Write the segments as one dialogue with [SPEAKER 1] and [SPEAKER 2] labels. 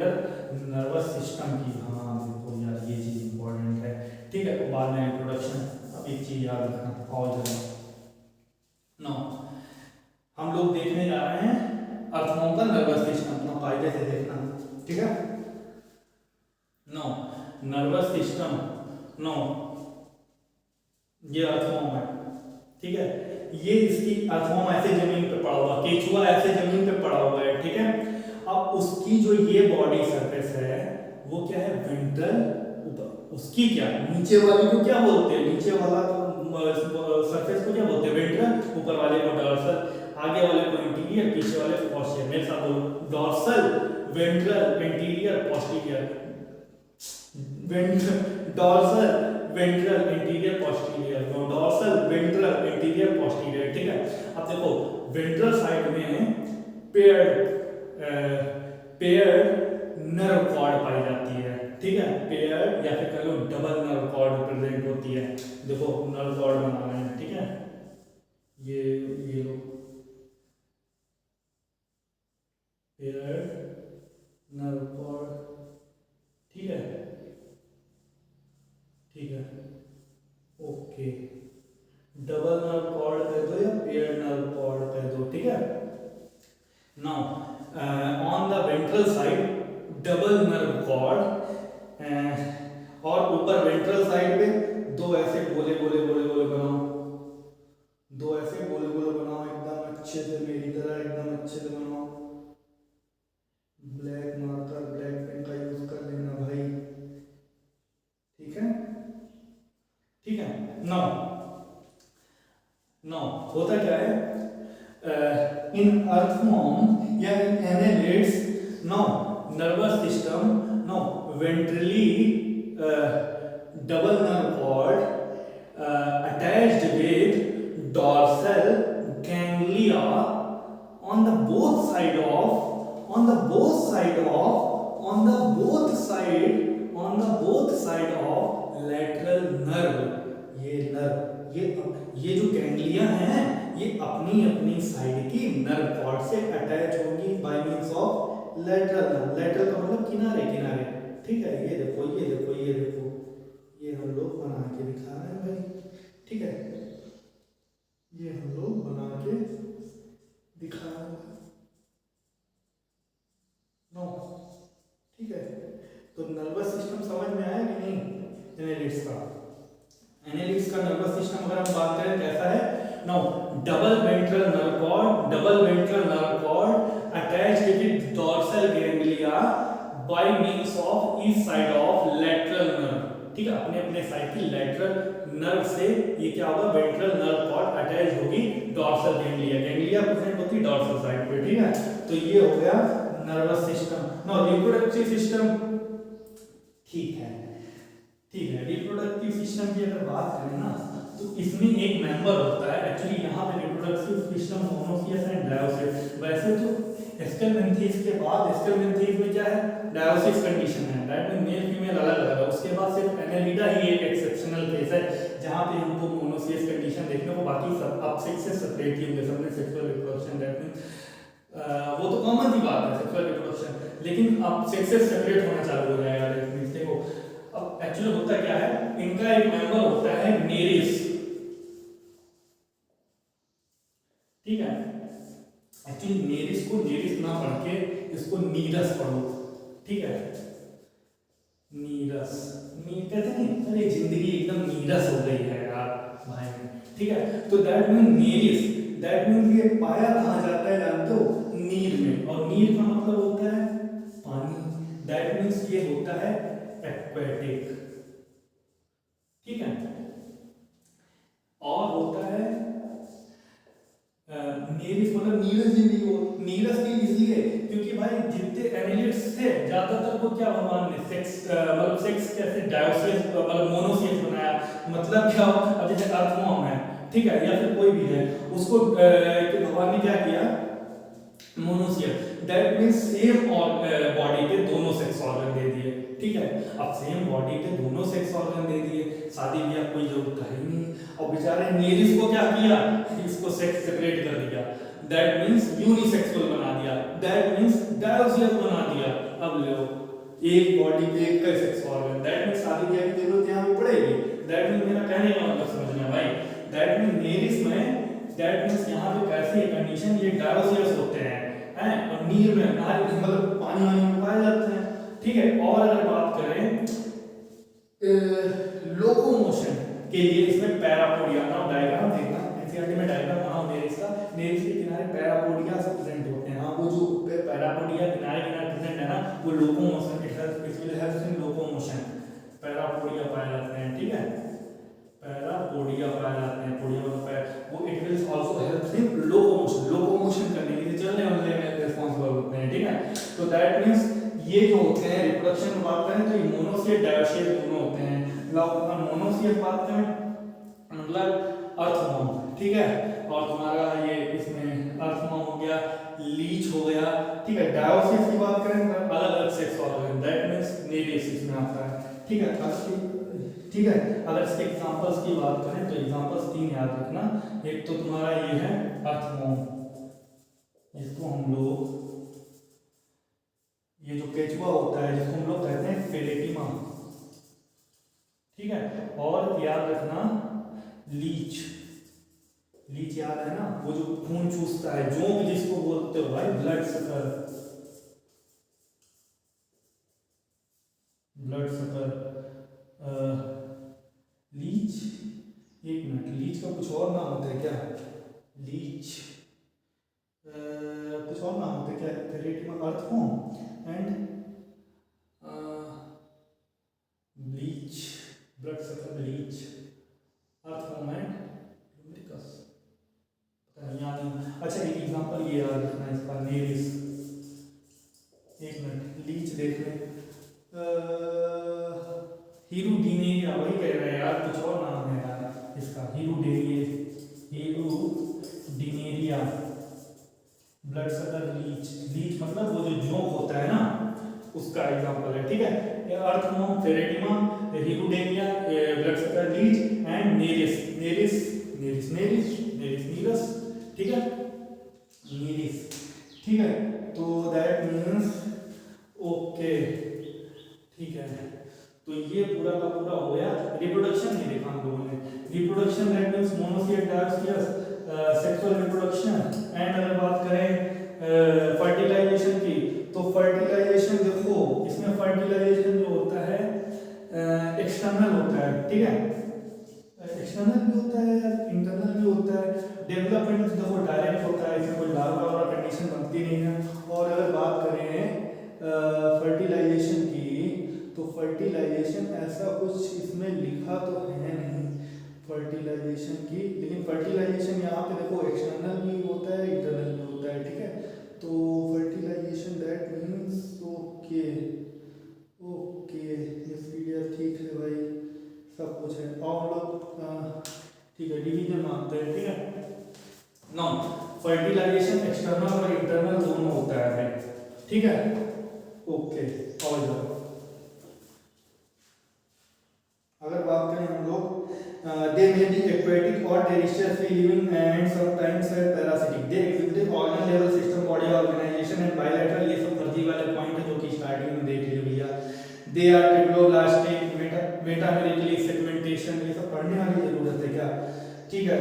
[SPEAKER 1] Nervous system की। हाँ देखो यार ये चीज़ इंपॉर्टेंट है। ठीक है, बाद में इंट्रोडक्शन। अब एक चीज़ याद रखना और जरा नो, हम लोग देखने जा रहे हैं अर्थों का नर्वस सिस्टम। नो कायदे से देखना, ठीक है। नो नर्वस सिस्टम, नो ये अर्थों है, ठीक है। ये इसकी अर्थों ऐसे जमीन पे पड़ा हुआ, केचुआ ऐसे जमीन पे पड़ा हुआ है, ठीक है। अब उसकी जो ये बॉडी सरफेस है वो क्या है, वेंट्रल। ऊपर उसकी क्या, नीचे वाली को क्या बोलते हैं, नीचे वाला सरफेस को क्या बोलते हैं, वेंट्रल। ऊपर वाले को डॉर्सल, आगे वाले को इंटीरियर, पीछे वाले को पोस्टीरियर। मेरे साथ बोलो, dorsal, ventral, interior, posterior. Dorsal, ventral, interior, posterior. Dorsal, ventral, interior, posterior, ठीक है। अब देखो वेंट्रल साइड में पेयर्ड नर्व कॉर्ड पाई जाती है, ठीक है। पेयर्ड या फिर कह लो डबल नर्व कॉर्ड प्रेजेंट होती है। देखो नर्व कॉर्ड बना रहे हैं, ठीक है। ये लो पेयर्ड नर्व कॉर्ड, ठीक है, ठीक है, ओके। डबल नर्व कॉर्ड कह दो या पेयर्ड नर्व कॉर्ड कह दो, ठीक है। Now on the ventral side double nerve cord, और ऊपर वेंट्रल साइड पे दो ऐसे गोले गोले गोले गोले बनाओ, दो ऐसे गोले गोले बनाओ एकदम अच्छे से, मेरी तरह एकदम अच्छे से बनाओ। ब्लैक मार्कर, ब्लैक पेन का यूज कर लेना भाई, ठीक है, ठीक है। नाउ नाउ होता क्या है, इन अर्थवॉर्म या in annelids, now nervous system, now ventrally double nerve cord attached with dorsal ganglia on the both side of on the both side of on the both side on the both side of lateral nerve। ये nerve, ये जो ganglia हैं ये अपनी अपनी side की nerve cord से attach होंगी bye means of lateral nerve. Lateral का मतलब किनारे किनारे, ठीक है। ये देखो ये देखो ये देखो, ये हम लोग बना के दिखा रहे हैं भाई, ठीक है। ये हम लोग बना के दिखा रहे हैं, नो, ठीक है। तो नर्वस सिस्टम समझ में आया कि नहीं, एनालिटिक्स का। एनालिटिक्स का नर्वस सिस्टम अगर हम बात करें कैसा है, now double ventral nerve cord, double ventral nerve cord attached with dorsal ganglia by means of each side of lateral nerve, ठीक है। अपने अपने साइड की लेटरल नर्व से ये क्या होगा, वेंट्रल नर्व कॉर्ड अटैच होगी डॉर्सल गैंग्लिया। गैंग्लिया प्रेजेंट होती है डॉर्सल साइड पे, ठीक है। तो ये हो गया nervous system. Now reproductive system, ठीक है, ठीक है। रिप्रोडक्टिव सिस्टम की अगर बात करें ना तो इसमें एक मेंबर होता है, एक्चुअली यहाँ पे रिप्रोडक्टिव सिस्टम मोनोसियस एंड डायोसिस। वैसे तो स्केलमेंथीज के बाद, स्केलमेंथीज में क्या है, डायोसिस कंडीशन है, दैट मींस मेल फीमेल अलग अलग है। उसके बाद सिर्फ एनेलिडा ही एक एक्सेप्शनल केस है जहाँ पे हमको मोनोसियस कंडीशन देखने को, बाकी सब अब सेक्स से सेपरेट ही होंगे, सबने सेक्सुअल रिप्रोडक्शन, दैट मींस वो तो कॉमन सी बात है सेक्सुअल रिप्रोडक्शन, लेकिन अब सेक्सेस सेपरेट होना चालू हो जाएगा। देखो अब एक्चुअली होता क्या है, इनका एक मेंबर होता है नेरिस, ठीक है। एक्चुअली नेरिस को नेरिस ना पढ़ के इसको नीरस पढ़ो, ठीक है। नीरस, कहते हैं अरे जिंदगी एकदम नीरस हो गई है यार भाई, ठीक है। तो that mean Nereis, that mean ये पाया कहाँ जाता है जानते हो, नीर में। और नीर का मतलब होता है पानी, दैट मीन्स ये होता है एक्वेटिक, ठीक है। और होता है नीरस, मतलब नीरस जिंदगी हो, नीरस की इसलिए क्योंकि भाई जितने एनालिट्स थे ज्यादातर को क्या भगवान ने सेक्स, मतलब सेक्स कैसे डायोसिस मतलब मोनोसियस बनाया, मतलब क्या, अब जैसे अर्थवॉर्म है, ठीक है, या फिर कोई भी है उसको भगवान ने क्या किया, मोनोसियस, दैट मींस सेम और बॉडी के दोनों सेक्स ऑर्गन दे दिए, ठीक है। अब सेम बॉडी के दोनों सेक्स ऑर्गन दे दिए, शादी ब्याह कोई जरूरत है ही नहीं। और बेचारे नेरिस को क्या किया, इसको सेक्स सेपरेट कर दिया, दैट मींस यूनिसेक्सुअल बना दिया, दैट मींस डायोसियस बना दिया। अब लो एक बॉडी पे एक का सेक्स ऑर्गन, दैट मींस शादी ब्याह की जरूरत यहाँ पे पड़ेगी। दैट मींस मेरा कहने का मतलब समझना भाई, दैट मींस नेरिस में, दैट मींस यहाँ पे कैसी है कंडीशन, ये डायोसियस होते हैं और नीर में नारी मतलब पानी वानी में पाए जाते हैं, ठीक है। और अगर बात करें लोकोमोशन के लिए इसमें पैरापोडिया, नाउ डायग्राम देखना एनसीईआरटी में डायग्राम बनाओ नेरिस का, नेरिस के किनारे पैरापोडिया से प्रेजेंट होते हैं। हाँ वो जो पैरापोडिया किनारे किनारे प्रेजेंट है ना वो locomotion, it will help in locomotion, parapodia पाए जाते हैं, ठीक है। पैरापोडिया पाए जाते हैं, पोडिया मतलब वो it will also help in locomotion, locomotion करने के लिए चलने वाले में रिस्पांसिबल होते हैं, ठीक है। तो दैट मींस ये जो होते हैं रिप्रोडक्शन की बात करें तो ये मोनोसियस डायोसियस दोनों होते हैं। मोनोसियस बात करें मतलब अर्थवॉर्म, ठीक है। और तुम्हारा ये इसमें अर्थवॉर्म हो गया, लीच हो गया, ठीक है। डायोसियस की बात करें तो अलग अलग sex organ, that means Nereis इसमें आता है, ठीक है। ठीक है, अगर इसके एग्जांपल्स की बात करें तो एग्जांपल्स 3 याद रखना। एक तो तुम्हारा ये है अर्थवॉर्म, इसको हम लोग, ये जो केचुआ होता है जिसको हम लोग कहते हैं फेलेटिमा, ठीक है। और याद रखना लीच, लीच याद है ना, वो जो खून चूसता है, जोंक जिसको बोलते हो भाई, blood sucker, blood sucker. Leech, एक मिनट, लीच का कुछ और नाम होता है क्या? लीच कुछ और नाम होता है क्या? Pheretima, earthworm and leech, blood sucker, leech, earthworm and Lumbricus, पता नहीं याद नहीं। अच्छा एक एग्जांपल ये याद रखना इसका, नेरिस, एक मिनट, लीच देख लें, हीरुडीनेरिया, वही कह रहे हैं यार, कुछ और नाम है यार इसका, हीरुडीनेरिया, ब्लड सकर, लीच, लीच मतलब वो जो जोंक होता है ना उसका एग्जांपल है, ठीक है। Earthworm, Pheretima, Hirudinaria, blood sucker, leech and Nereis, Nereis Nereis Nereis Nereis Nereis, ठीक है, नेरिस, ठीक है। तो दैट मींस ओके, ठीक है। तो ये पूरा का पूरा हो गया। रिप्रोडक्शन नहीं देखा हम लोगों ने, reproduction that means monoecious, dioecious, sexual reproduction. And अगर बात करें फर्टिलाइजेशन की तो फर्टिलाइजेशन देखो इसमें फर्टिलाइजेशन जो होता है एक्सटर्नल होता है, ठीक है, एक्सटर्नल भी होता है इंटरनल भी होता है। डेवलपमेंट देखो डायरेक्ट होता है, इसमें कोई लार्वा वाला कंडीशन बनती नहीं है। और अगर बात करें फर्टिलाइजेशन की तो फर्टिलाइजेशन ऐसा कुछ इसमें लिखा तो है नहीं फर्टिलाइजेशन की, लेकिन फर्टिलाइजेशन यहाँ पे देखो एक्सटर्नल भी होता है इंटरनल भी होता है, ठीक है। तो fertilization that means okay okay, ये पीडीएफ ठीक है भाई, सब कुछ है। और हम लोग ठीक है डिवीजन मानते हैं, ठीक है। नो फर्टिलाइजेशन एक्सटर्नल और इंटरनल दोनों होता है भाई, ठीक है, ओके। और अगर बात करें हम लोग दे मे बी एक्वेटिक और terrestrial free living and sometimes parasitic, they exhibit organ level system, body organization and bilateral, ये सब फर्जी वाले पॉइंट है जो कि स्टार्टिंग में देख लियो भैया। They are triploblastic, metamerically segmentation, ये सब पढ़ने वाली जरूरत है क्या, ठीक है।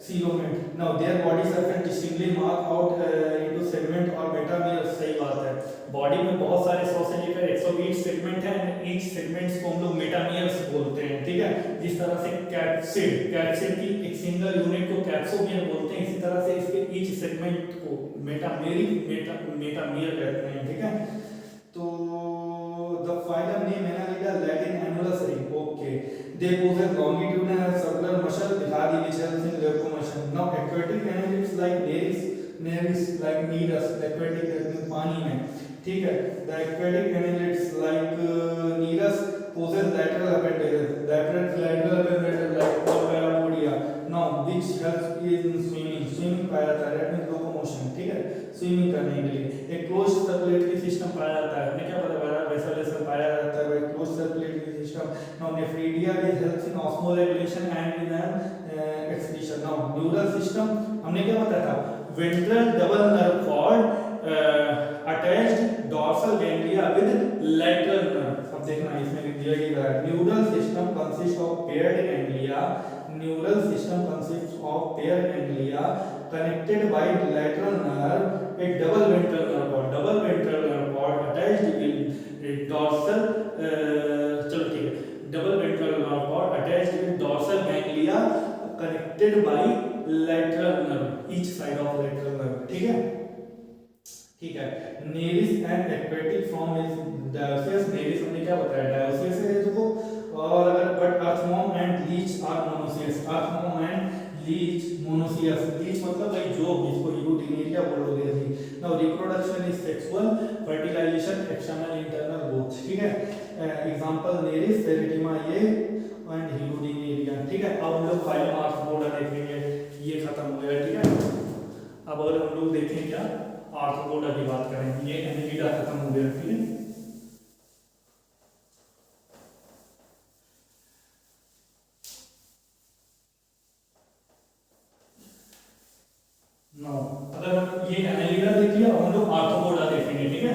[SPEAKER 1] Coelomate, now their body surface distinctly mark out into segment और मेटामियर, सही बात है। बॉडी में बहुत सारे 100 से लेकर 120 सेगमेंट हैं, ईच सेगमेंट्स को हम लोग मेटामियर्स बोलते हैं, ठीक है। जिस तरह से कैप्सिड की एक सिंगल यूनिट को कैप्सोमियर बोलते हैं, इसी तरह से इसके ईच सेगमेंट को मेटामियर कहते हैं, ठीक है। तो the phylum name Annelida, Latin annulus ring, okay. They possess longitudinal and circular muscle, दिखा दी which helps in locomotion. Now aquatic annelids like Nereis like Nereis, aquatic पानी में, ठीक है। The aquatic annelids like Nereis possess lateral appendages, lateral appendages like parapodia, now which helps in swimming पाया जाता है, that means locomotion, ठीक है, swimming करने के लिए। एक क्लोज सर्कुलेटरी सिस्टम पाया जाता है, हमें क्या पता है वेसल पाया जाता है, close circulatory system. Now nephridia is helps in osmoregulation and in excretion. Now neural system हमने क्या बताया था, ventral double nerve cord attached dorsal ganglia with lateral nerve. अब देखना इसमें दिया गया है neural system consist of paired ganglia, neural system consist of paired ganglia connected by lateral nerve, a double ventral nerve cord, double ventral nerve cord attached with dorsal चलो ठीक है, double ventral nerve cord attached with dorsal ganglia connected by lateral nerve, each side of lateral nerve, ठीक है। ठीक है, Nereis and aquatic form is dioecious. Nereis हमने क्या बताया, डायोसियस है देखो, और अगर but earthworm and leech are monoecious, earthworm and leech monoecious. Leech मतलब भाई जो जिसको यूटिनेरिया बोलोगे जी। Now reproduction is sexual, fertilisation external internal both, ठीक है। एग्जांपल नेरिस, फेरेटिमा ये एंड यूटिनेरिया, ठीक है। अब हम लोग फाइलम आर्थ्रोपोडा देखेंगे, ये खत्म हो गया, ठीक है। अब अगर हम लोग देखें क्या आर्थ्रोपोडा की बात करें, ये एनिलिडा खत्म हो गया, ठीक है। नो, अगर हम ये एनिलिडा देख लिया, हम लोग आर्थ्रोपोडा देखेंगे, ठीक है।